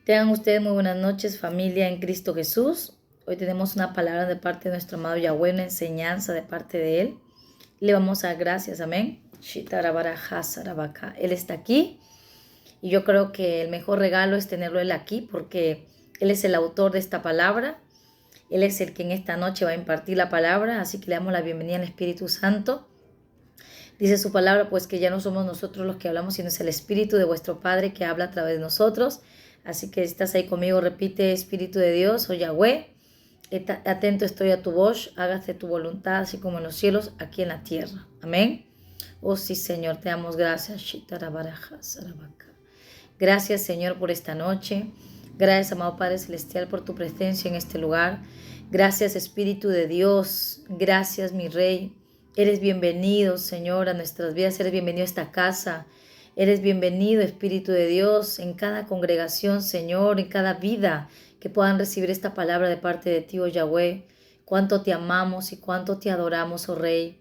Tengan ustedes muy buenas noches, familia en Cristo Jesús. Hoy tenemos una palabra de parte de nuestro amado Yahweh, una enseñanza de parte de Él. Le vamos a dar gracias, amén. Él está aquí y yo creo que el mejor regalo es tenerlo Él aquí porque Él es el autor de esta palabra. Él es el que en esta noche va a impartir la palabra, así que le damos la bienvenida al Espíritu Santo. Dice su palabra, pues que ya no somos nosotros los que hablamos, sino es el Espíritu de vuestro Padre que habla a través de nosotros. Así que si estás ahí conmigo, repite: Espíritu de Dios o Yahweh, atento estoy a tu voz, hágase tu voluntad, así como en los cielos, aquí en la tierra. Amén. Oh sí, Señor, te damos gracias. Gracias, Señor, por esta noche. Gracias, amado Padre Celestial, por tu presencia en este lugar. Gracias, Espíritu de Dios. Gracias, mi Rey. Eres bienvenido, Señor, a nuestras vidas. Eres bienvenido a esta casa. Eres bienvenido, Espíritu de Dios, en cada congregación, Señor, en cada vida que puedan recibir esta palabra de parte de ti, oh Yahweh. Cuánto te amamos y cuánto te adoramos, oh Rey.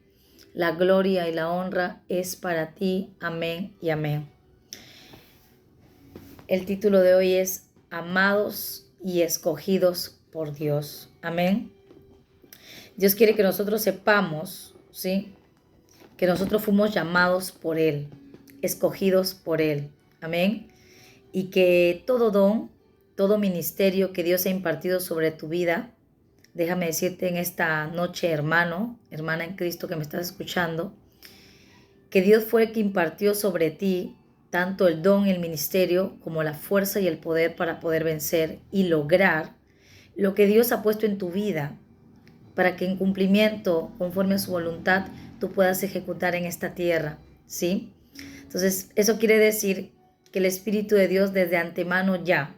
La gloria y la honra es para ti. Amén y amén. El título de hoy es Amados y escogidos por Dios. Amén. Dios quiere que nosotros sepamos, ¿sí?, que nosotros fuimos llamados por Él, escogidos por Él. Amén. Y que todo don, todo ministerio que Dios ha impartido sobre tu vida, déjame decirte en esta noche, hermano, hermana en Cristo que me estás escuchando, que Dios fue el que impartió sobre ti tanto el don, el ministerio, como la fuerza y el poder para poder vencer y lograr lo que Dios ha puesto en tu vida, para que en cumplimiento, conforme a su voluntad, tú puedas ejecutar en esta tierra, ¿sí? Entonces, eso quiere decir que el Espíritu de Dios desde antemano ya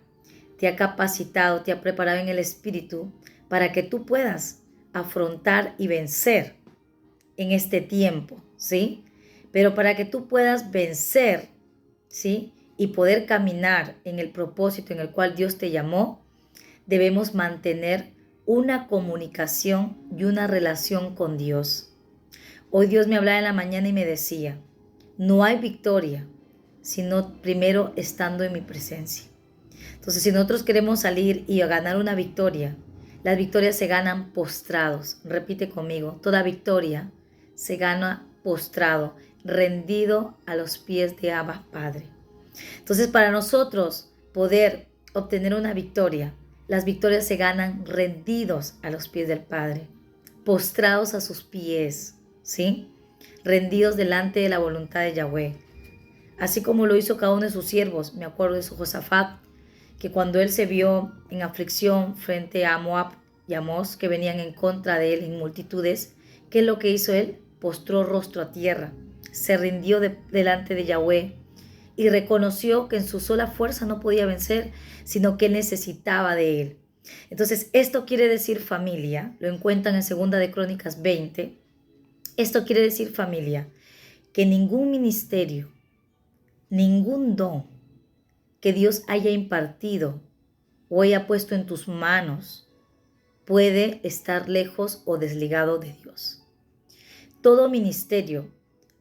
te ha capacitado, te ha preparado en el Espíritu para que tú puedas afrontar y vencer en este tiempo, ¿sí? Pero para que tú puedas vencer, ¿sí?, y poder caminar en el propósito en el cual Dios te llamó, debemos mantener una comunicación y una relación con Dios. Hoy Dios me hablaba en la mañana y me decía: no hay victoria sino primero estando en mi presencia. Entonces, si nosotros queremos salir y ganar una victoria, las victorias se ganan postrados. Repite conmigo: toda victoria se gana postrado, rendido a los pies de Abba Padre. Entonces, para nosotros poder obtener una victoria, las victorias se ganan rendidos a los pies del Padre, postrados a sus pies, ¿sí? Rendidos delante de la voluntad de Yahweh. Así como lo hizo cada uno de sus siervos. Me acuerdo de su Josafat, que cuando él se vio en aflicción frente a Moab y Amós, que venían en contra de él en multitudes, ¿qué es lo que hizo él? Postró rostro a tierra, se rindió delante de Yahweh y reconoció que en su sola fuerza no podía vencer, sino que él necesitaba de él. Entonces, esto quiere decir, familia, lo encuentran en 2 Crónicas 20, esto quiere decir, familia, que ningún ministerio, ningún don que Dios haya impartido o haya puesto en tus manos puede estar lejos o desligado de Dios. Todo ministerio,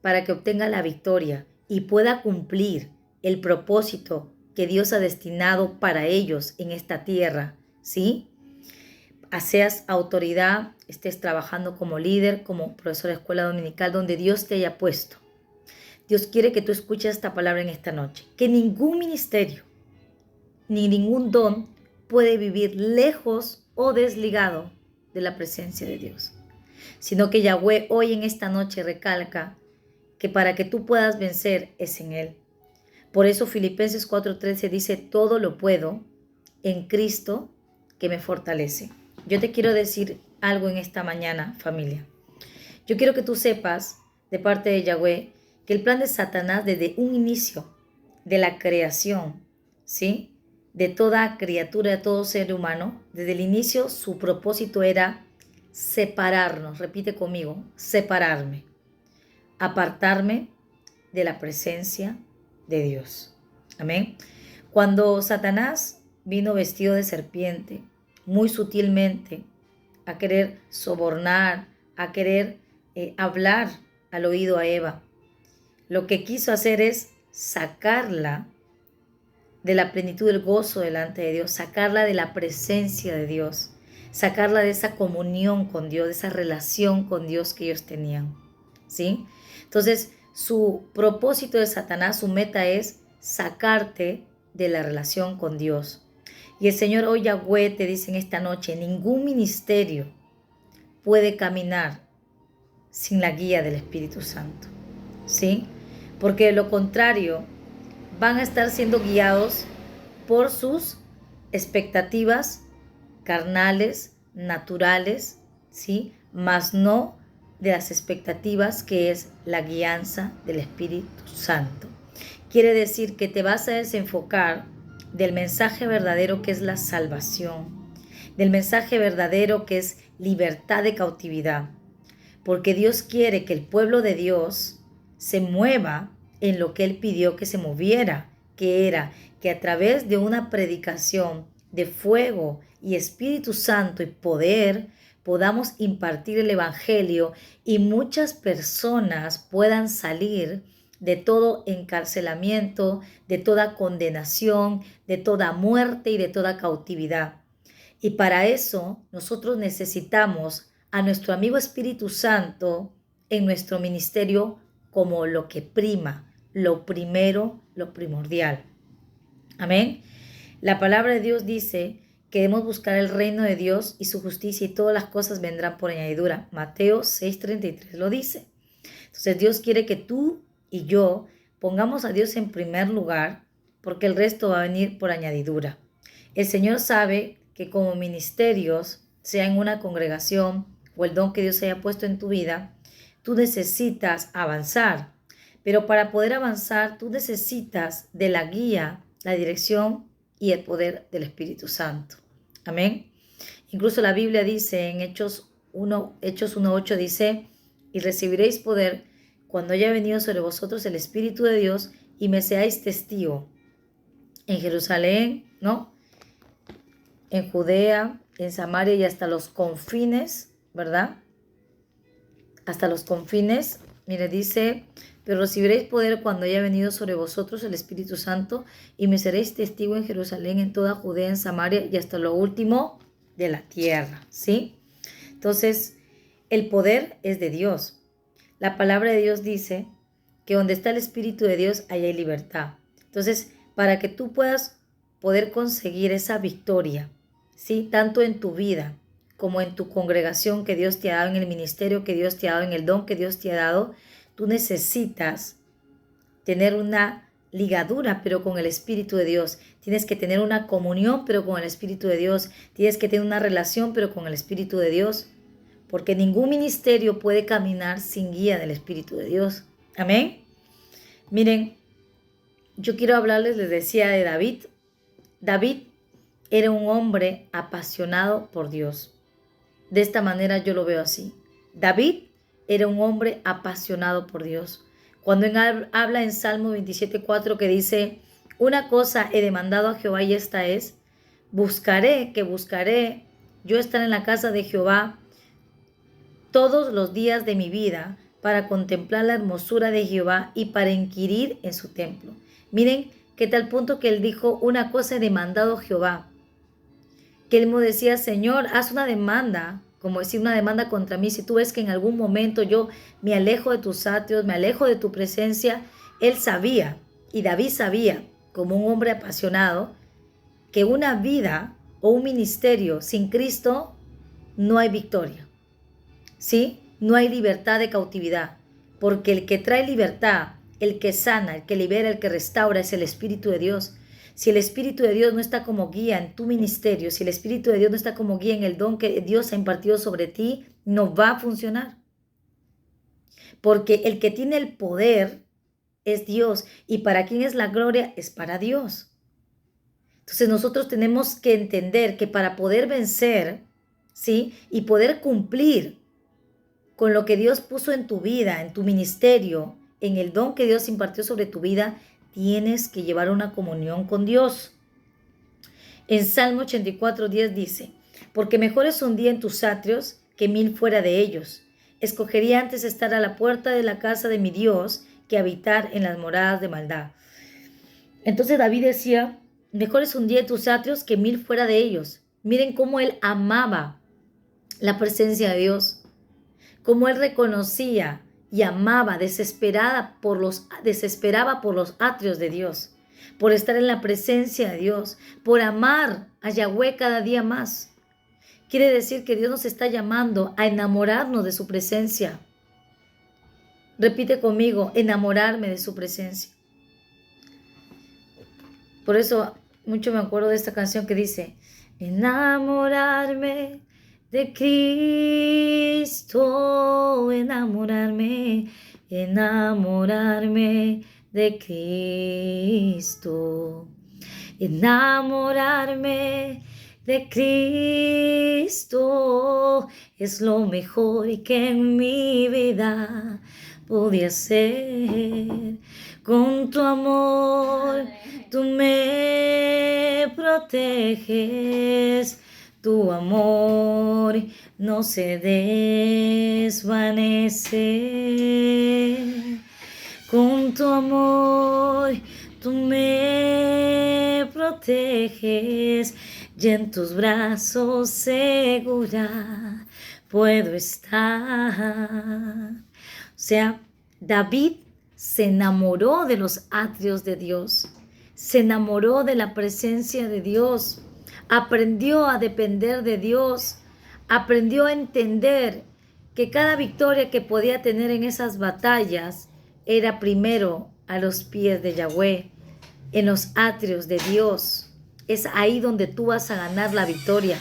para que obtenga la victoria y pueda cumplir el propósito que Dios ha destinado para ellos en esta tierra, ¿sí?, seas autoridad, estés trabajando como líder, como profesor de escuela dominical, donde Dios te haya puesto. Dios quiere que tú escuches esta palabra en esta noche, que ningún ministerio ni ningún don puede vivir lejos o desligado de la presencia de Dios, sino que Yahweh hoy en esta noche recalca que para que tú puedas vencer es en Él. Por eso Filipenses 4:13 dice: todo lo puedo en Cristo que me fortalece. Yo te quiero decir algo en esta mañana, familia. Yo quiero que tú sepas de parte de Yahweh que el plan de Satanás desde un inicio de la creación, ¿sí?, de toda criatura, de todo ser humano, desde el inicio su propósito era separarnos. Repite conmigo: separarme, apartarme de la presencia de Dios. Amén. Cuando Satanás vino vestido de serpiente, muy sutilmente, a querer sobornar, a querer hablar al oído a Eva, lo que quiso hacer es sacarla de la plenitud del gozo delante de Dios, sacarla de la presencia de Dios, sacarla de esa comunión con Dios, de esa relación con Dios que ellos tenían, ¿sí? Entonces, su propósito de Satanás, su meta es sacarte de la relación con Dios. Y el Señor hoy Yahweh te dice en esta noche, ningún ministerio puede caminar sin la guía del Espíritu Santo, ¿sí? Porque de lo contrario, van a estar siendo guiados por sus expectativas carnales, naturales, ¿sí? Mas no de las expectativas que es la guianza del Espíritu Santo. Quiere decir que te vas a desenfocar del mensaje verdadero que es la salvación, del mensaje verdadero que es libertad de cautividad, porque Dios quiere que el pueblo de Dios se mueva en lo que Él pidió que se moviera, que era que a través de una predicación de fuego y Espíritu Santo y poder podamos impartir el Evangelio y muchas personas puedan salir de todo encarcelamiento, de toda condenación, de toda muerte y de toda cautividad. Y para eso nosotros necesitamos a nuestro amigo Espíritu Santo en nuestro ministerio como lo que prima, lo primero, lo primordial. Amén. La palabra de Dios dice que debemos buscar el reino de Dios y su justicia y todas las cosas vendrán por añadidura. Mateo 6:33 lo dice. Entonces Dios quiere que tú y yo pongamos a Dios en primer lugar porque el resto va a venir por añadidura. El Señor sabe que como ministerios, sea en una congregación o el don que Dios haya puesto en tu vida, tú necesitas avanzar. Pero para poder avanzar, tú necesitas de la guía, la dirección y el poder del Espíritu Santo. Amén. Incluso la Biblia dice en Hechos 1:8 dice, y recibiréis poder cuando haya venido sobre vosotros el Espíritu de Dios y me seáis testigo en Jerusalén, ¿no? En Judea, en Samaria y hasta los confines, ¿verdad? Hasta los confines, mire, dice, pero recibiréis poder cuando haya venido sobre vosotros el Espíritu Santo y me seréis testigo en Jerusalén, en toda Judea, en Samaria y hasta lo último de la tierra, ¿sí? Entonces, el poder es de Dios. La palabra de Dios dice que donde está el Espíritu de Dios, ahí hay libertad. Entonces, para que tú puedas poder conseguir esa victoria, ¿sí? Tanto en tu vida como en tu congregación que Dios te ha dado, en el ministerio que Dios te ha dado, en el don que Dios te ha dado, tú necesitas tener una ligadura, pero con el Espíritu de Dios. Tienes que tener una comunión, pero con el Espíritu de Dios. Tienes que tener una relación, pero con el Espíritu de Dios. Porque ningún ministerio puede caminar sin guía del Espíritu de Dios. Amén. Miren, yo quiero hablarles, les decía, de David. David era un hombre apasionado por Dios. De esta manera yo lo veo así. David era un hombre apasionado por Dios. Cuando habla en Salmo 27:4 que dice, una cosa he demandado a Jehová y esta es, buscaré yo estar en la casa de Jehová todos los días de mi vida para contemplar la hermosura de Jehová y para inquirir en su templo. Miren que tal punto que él dijo, una cosa he demandado a Jehová. Que él me decía, Señor, haz una demanda, como decir una demanda contra mí. Si tú ves que en algún momento yo me alejo de tus atrios, me alejo de tu presencia, él sabía, y David sabía, como un hombre apasionado, que una vida o un ministerio sin Cristo no hay victoria. ¿Sí? No hay libertad de cautividad, porque el que trae libertad, el que sana, el que libera, el que restaura es el Espíritu de Dios. Si el Espíritu de Dios no está como guía en tu ministerio, si el Espíritu de Dios no está como guía en el don que Dios ha impartido sobre ti, no va a funcionar. Porque el que tiene el poder es Dios y para quien es la gloria es para Dios. Entonces nosotros tenemos que entender que para poder vencer, ¿sí? Y poder cumplir con lo que Dios puso en tu vida, en tu ministerio, en el don que Dios impartió sobre tu vida, tienes que llevar una comunión con Dios. En Salmo 84:10 dice, porque mejor es un día en tus atrios que 1000 fuera de ellos. Escogería antes estar a la puerta de la casa de mi Dios que habitar en las moradas de maldad. Entonces David decía, Mejor es un día de tus atrios que 1000 fuera de ellos. Miren cómo él amaba la presencia de Dios, cómo él reconocía y amaba, desesperaba por los atrios de Dios, por estar en la presencia de Dios, por amar a Yahweh cada día más. Quiere decir que Dios nos está llamando a enamorarnos de su presencia. Repite conmigo, enamorarme de su presencia. Por eso mucho me acuerdo de esta canción que dice, enamorarme de Cristo, enamorarme de Cristo, enamorarme de Cristo es lo mejor que en mi vida podía ser. Con tu amor tú me proteges, tu amor no se desvanece. Con tu amor tú me proteges y en tus brazos segura puedo estar. O sea, David se enamoró de los atrios de Dios, se enamoró de la presencia de Dios, aprendió a depender de Dios, aprendió a entender que cada victoria que podía tener en esas batallas era primero a los pies de Yahweh, en los atrios de Dios. Es ahí donde tú vas a ganar la victoria.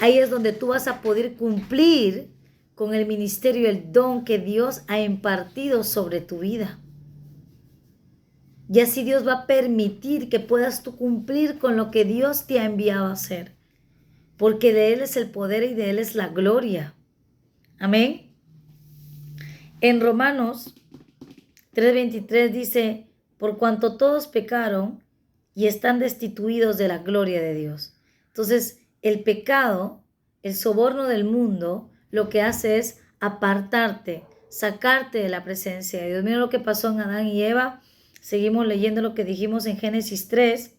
Ahí es donde tú vas a poder cumplir con el ministerio y el don que Dios ha impartido sobre tu vida. Y así Dios va a permitir que puedas tú cumplir con lo que Dios te ha enviado a hacer. Porque de Él es el poder y de Él es la gloria. Amén. En Romanos 3:23 dice, por cuanto todos pecaron y están destituidos de la gloria de Dios. Entonces, el pecado, el soborno del mundo, lo que hace es apartarte, sacarte de la presencia de Dios. Mira lo que pasó en Adán y Eva. Seguimos leyendo lo que dijimos en Génesis 3,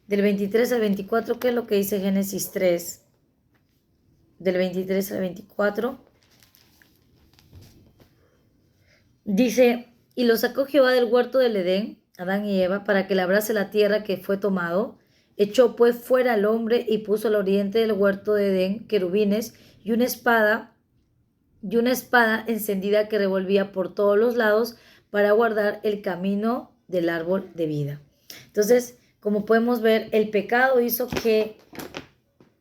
del 23 al 24. ¿Qué es lo que dice Génesis 3? Del 23 al 24. Dice, y los sacó Jehová del huerto del Edén, Adán y Eva, para que labrase la tierra que fue tomado. Echó pues fuera al hombre y puso al oriente del huerto de Edén querubines y una espada encendida que revolvía por todos los lados para guardar el camino del árbol de vida. Entonces, como podemos ver, el pecado hizo que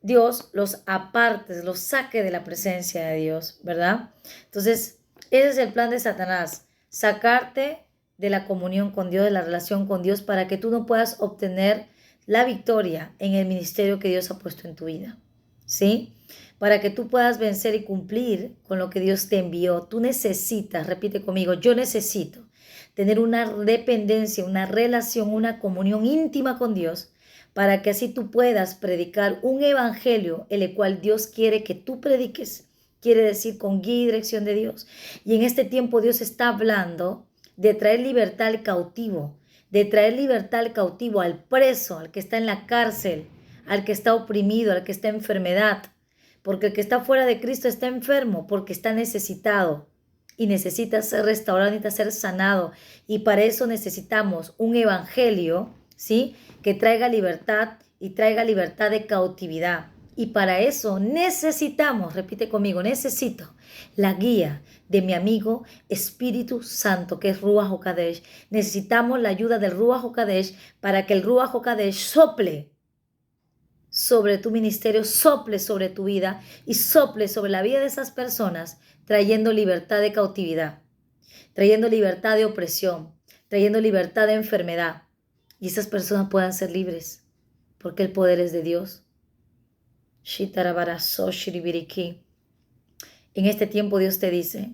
Dios los aparte, los saque de la presencia de Dios, ¿verdad? Entonces, ese es el plan de Satanás, sacarte de la comunión con Dios, de la relación con Dios, para que tú no puedas obtener la victoria en el ministerio que Dios ha puesto en tu vida, ¿sí? Para que tú puedas vencer y cumplir con lo que Dios te envió. Tú necesitas, repite conmigo, yo necesito tener una dependencia, una relación, una comunión íntima con Dios, para que así tú puedas predicar un evangelio, el cual Dios quiere que tú prediques, quiere decir con guía y dirección de Dios. Y en este tiempo Dios está hablando de traer libertad al cautivo, de traer libertad al cautivo, al preso, al que está en la cárcel, al que está oprimido, al que está en enfermedad, porque el que está fuera de Cristo está enfermo, porque está necesitado y necesita ser restaurado, necesita ser sanado, y para eso necesitamos un evangelio, ¿sí?, que traiga libertad y traiga libertad de cautividad. Y para eso necesitamos, repite conmigo, necesito la guía de mi amigo Espíritu Santo, que es Ruach HaKodesh. Necesitamos la ayuda del Ruach HaKodesh para que el Ruach HaKodesh sople sobre tu ministerio, sople sobre tu vida y sople sobre la vida de esas personas, trayendo libertad de cautividad, trayendo libertad de opresión, trayendo libertad de enfermedad. Y esas personas puedan ser libres, porque el poder es de Dios. En este tiempo Dios te dice,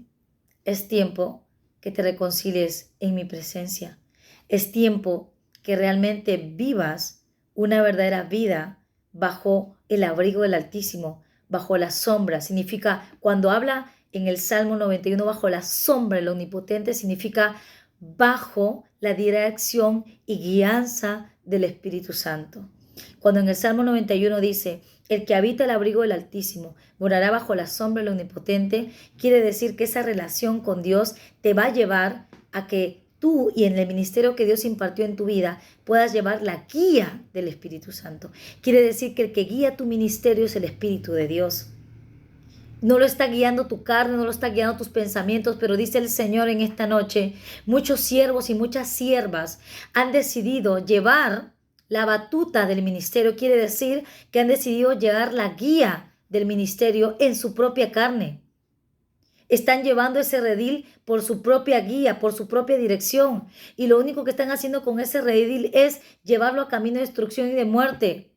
es tiempo que te reconcilies en mi presencia. Es tiempo que realmente vivas una verdadera vida bajo el abrigo del Altísimo, bajo la sombra. Significa, cuando habla en el Salmo 91, bajo la sombra del Omnipotente, significa bajo la dirección y guianza del Espíritu Santo. Cuando en el Salmo 91 dice, el que habita el abrigo del Altísimo morará bajo la sombra del Omnipotente, quiere decir que esa relación con Dios te va a llevar a que tú y en el ministerio que Dios impartió en tu vida puedas llevar la guía del Espíritu Santo. Quiere decir que el que guía tu ministerio es el Espíritu de Dios. No lo está guiando tu carne, no lo está guiando tus pensamientos, pero dice el Señor en esta noche, muchos siervos y muchas siervas han decidido llevar la batuta del ministerio. Quiere decir que han decidido llevar la guía del ministerio en su propia carne. Están llevando ese redil por su propia guía, por su propia dirección. Y lo único que están haciendo con ese redil es llevarlo a camino de destrucción y de muerte.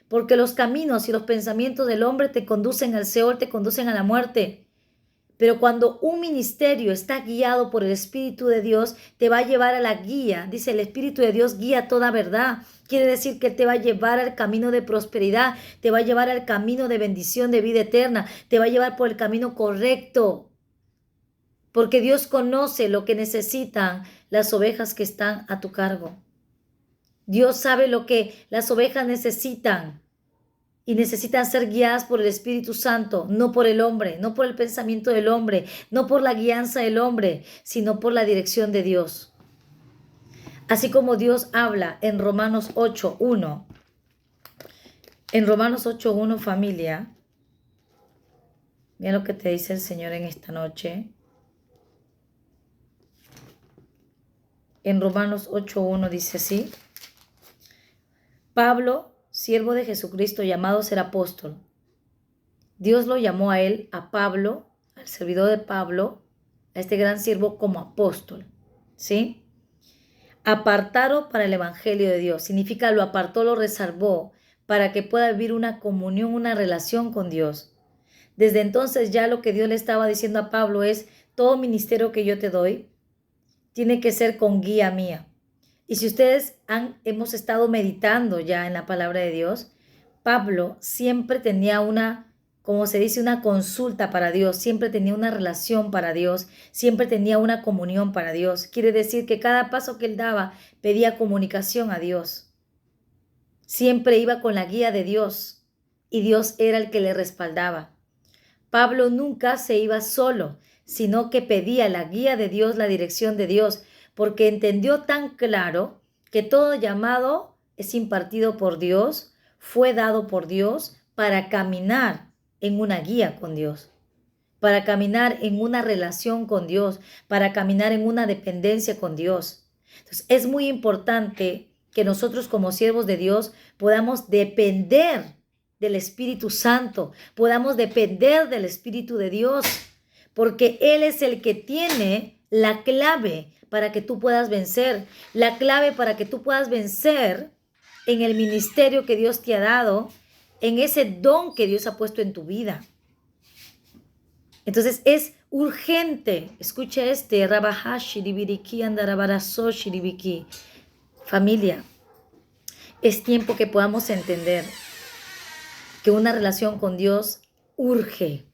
Porque los caminos y los pensamientos del hombre te conducen al Seol, te conducen a la muerte. Pero cuando un ministerio está guiado por el Espíritu de Dios, te va a llevar a la guía. Dice, el Espíritu de Dios guía toda verdad. Quiere decir que te va a llevar al camino de prosperidad, te va a llevar al camino de bendición, de vida eterna, te va a llevar por el camino correcto. Porque Dios conoce lo que necesitan las ovejas que están a tu cargo. Dios sabe lo que las ovejas necesitan y necesitan ser guiadas por el Espíritu Santo, no por el hombre, no por el pensamiento del hombre, no por la guianza del hombre, sino por la dirección de Dios. Así como Dios habla en Romanos 8:1. En Romanos 8:1, familia, mira lo que te dice el Señor en esta noche. En Romanos 8:1 dice así: Pablo, siervo de Jesucristo, llamado a ser apóstol. Dios lo llamó a él, a Pablo, al servidor de Pablo, a este gran siervo como apóstol, ¿sí? Apartado para el evangelio de Dios. Significa lo apartó, lo reservó para que pueda vivir una comunión, una relación con Dios. Desde entonces ya lo que Dios le estaba diciendo a Pablo es, todo ministerio que yo te doy tiene que ser con guía mía. Y si ustedes hemos estado meditando ya en la palabra de Dios, Pablo siempre tenía una, como se dice, una consulta para Dios, siempre tenía una relación para Dios, siempre tenía una comunión para Dios. Quiere decir que cada paso que él daba pedía comunicación a Dios. Siempre iba con la guía de Dios y Dios era el que le respaldaba. Pablo nunca se iba solo, sino que pedía la guía de Dios, la dirección de Dios, porque entendió tan claro que todo llamado es impartido por Dios, fue dado por Dios para caminar en una guía con Dios, para caminar en una relación con Dios, para caminar en una dependencia con Dios. Entonces, es muy importante que nosotros como siervos de Dios podamos depender del Espíritu Santo, podamos depender del Espíritu de Dios, porque Él es el que tiene la clave para que tú puedas vencer, la clave para que tú puedas vencer en el ministerio que Dios te ha dado, en ese don que Dios ha puesto en tu vida. Entonces es urgente, escucha familia, es tiempo que podamos entender que una relación con Dios urge,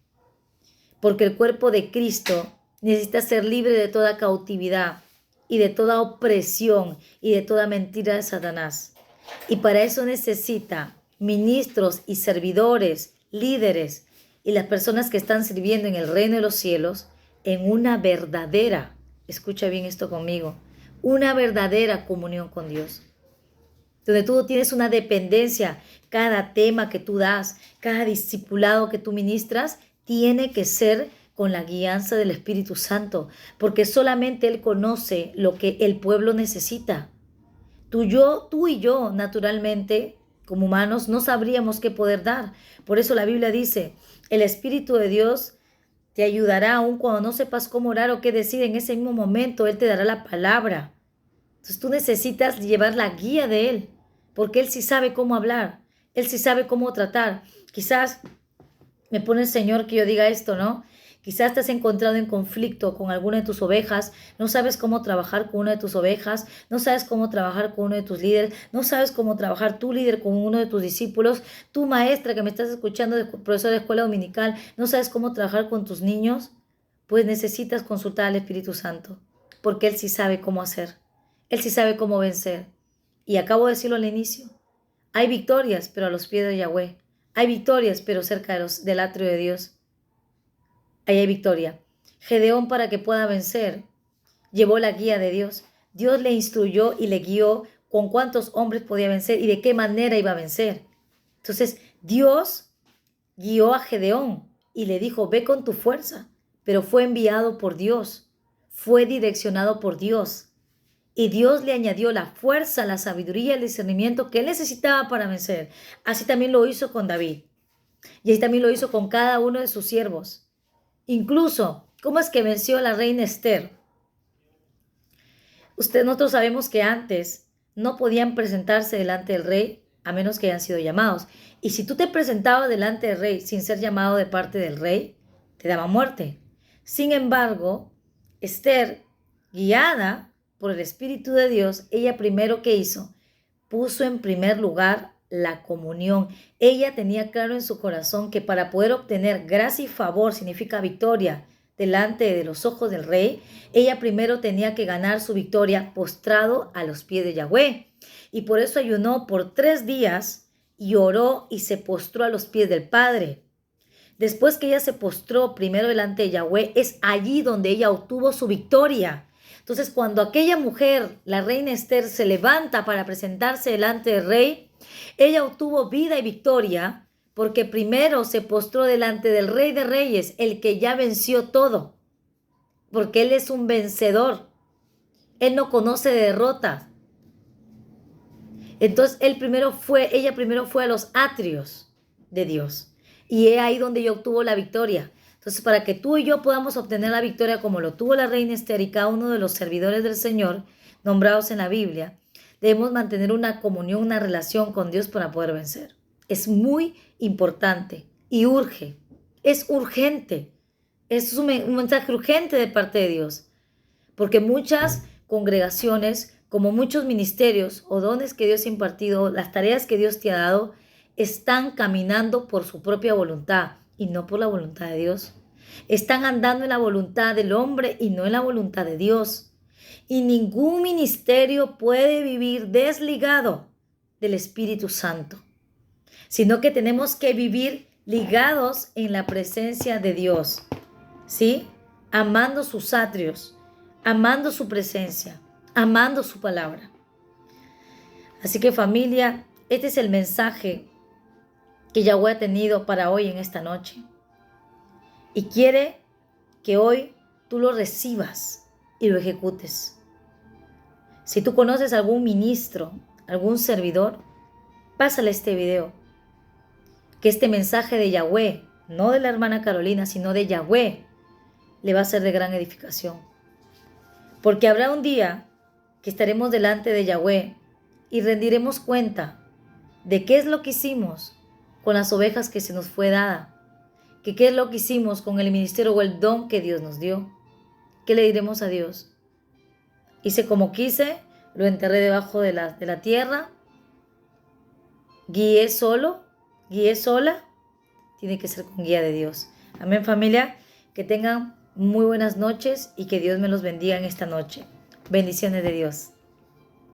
porque el cuerpo de Cristo necesita ser libre de toda cautividad y de toda opresión y de toda mentira de Satanás. Y para eso necesita ministros y servidores, líderes y las personas que están sirviendo en el reino de los cielos en una verdadera, escucha bien esto conmigo, una verdadera comunión con Dios. Donde tú tienes una dependencia, cada tema que tú das, cada discipulado que tú ministras, tiene que ser con la guianza del Espíritu Santo, porque solamente Él conoce lo que el pueblo necesita. Tú y yo, naturalmente, como humanos, no sabríamos qué poder dar. Por eso la Biblia dice, el Espíritu de Dios te ayudará aun cuando no sepas cómo orar o qué decir. En ese mismo momento Él te dará la palabra. Entonces tú necesitas llevar la guía de Él, porque Él sí sabe cómo hablar, Él sí sabe cómo tratar. Quizás me pone el Señor que yo diga esto, ¿no? Quizás te has encontrado en conflicto con alguna de tus ovejas, no sabes cómo trabajar con una de tus ovejas, no sabes cómo trabajar con uno de tus líderes, no sabes cómo trabajar tu líder con uno de tus discípulos, tu maestra que me estás escuchando, profesor de escuela dominical, no sabes cómo trabajar con tus niños, pues necesitas consultar al Espíritu Santo, porque Él sí sabe cómo hacer. Él sí sabe cómo vencer. Y acabo de decirlo al inicio. Hay victorias, pero a los pies de Yahweh. Hay victorias, pero cerca del atrio de Dios. Ahí hay victoria. Gedeón, para que pueda vencer, llevó la guía de Dios. Dios le instruyó y le guió con cuántos hombres podía vencer y de qué manera iba a vencer. Entonces, Dios guió a Gedeón y le dijo, ve con tu fuerza, pero fue enviado por Dios, fue direccionado por Dios. Y Dios le añadió la fuerza, la sabiduría, el discernimiento que él necesitaba para vencer. Así también lo hizo con David. Y así también lo hizo con cada uno de sus siervos. Incluso, ¿cómo es que venció a la reina Esther? Nosotros sabemos que antes no podían presentarse delante del rey a menos que hayan sido llamados. Y si tú te presentabas delante del rey sin ser llamado de parte del rey, te daba muerte. Sin embargo, Esther, guiada por el Espíritu de Dios, ella primero que hizo, puso en primer lugar la comunión. Ella tenía claro en su corazón que para poder obtener gracia y favor significa victoria delante de los ojos del rey, ella primero tenía que ganar su victoria postrado a los pies de Yahweh. Y por eso ayunó por 3 días y oró y se postró a los pies del Padre. Después que ella se postró primero delante de Yahweh, es allí donde ella obtuvo su victoria. Entonces, cuando aquella mujer, la reina Esther, se levanta para presentarse delante del rey, ella obtuvo vida y victoria porque primero se postró delante del Rey de Reyes, el que ya venció todo, porque Él es un vencedor. Él no conoce derrotas. Entonces, ella primero fue a los atrios de Dios. Y es ahí donde ella obtuvo la victoria. Entonces, para que tú y yo podamos obtener la victoria como lo tuvo la reina Esther y cada uno de los servidores del Señor nombrados en la Biblia, debemos mantener una comunión, una relación con Dios para poder vencer. Es muy importante y urge. Es urgente. Es un mensaje urgente de parte de Dios. Porque muchas congregaciones, como muchos ministerios o dones que Dios ha impartido, las tareas que Dios te ha dado, están caminando por su propia voluntad y no por la voluntad de Dios. Están andando en la voluntad del hombre y no en la voluntad de Dios. Y ningún ministerio puede vivir desligado del Espíritu Santo, sino que tenemos que vivir ligados en la presencia de Dios, ¿sí? Amando sus atrios, amando su presencia, amando su palabra. Así que familia, este es el mensaje que Yahweh ha tenido para hoy en esta noche. Y quiere que hoy tú lo recibas y lo ejecutes. Si tú conoces algún ministro, algún servidor, pásale este video. Que este mensaje de Yahweh, no de la hermana Carolina, sino de Yahweh, le va a ser de gran edificación. Porque habrá un día que estaremos delante de Yahweh y rendiremos cuenta de qué es lo que hicimos con las ovejas que se nos fue dada, que qué es lo que hicimos con el ministerio o el don que Dios nos dio. ¿Qué le diremos a Dios? Hice como quise, lo enterré debajo de la tierra, guié sola, tiene que ser con guía de Dios. Amén, familia, que tengan muy buenas noches y que Dios me los bendiga en esta noche. Bendiciones de Dios.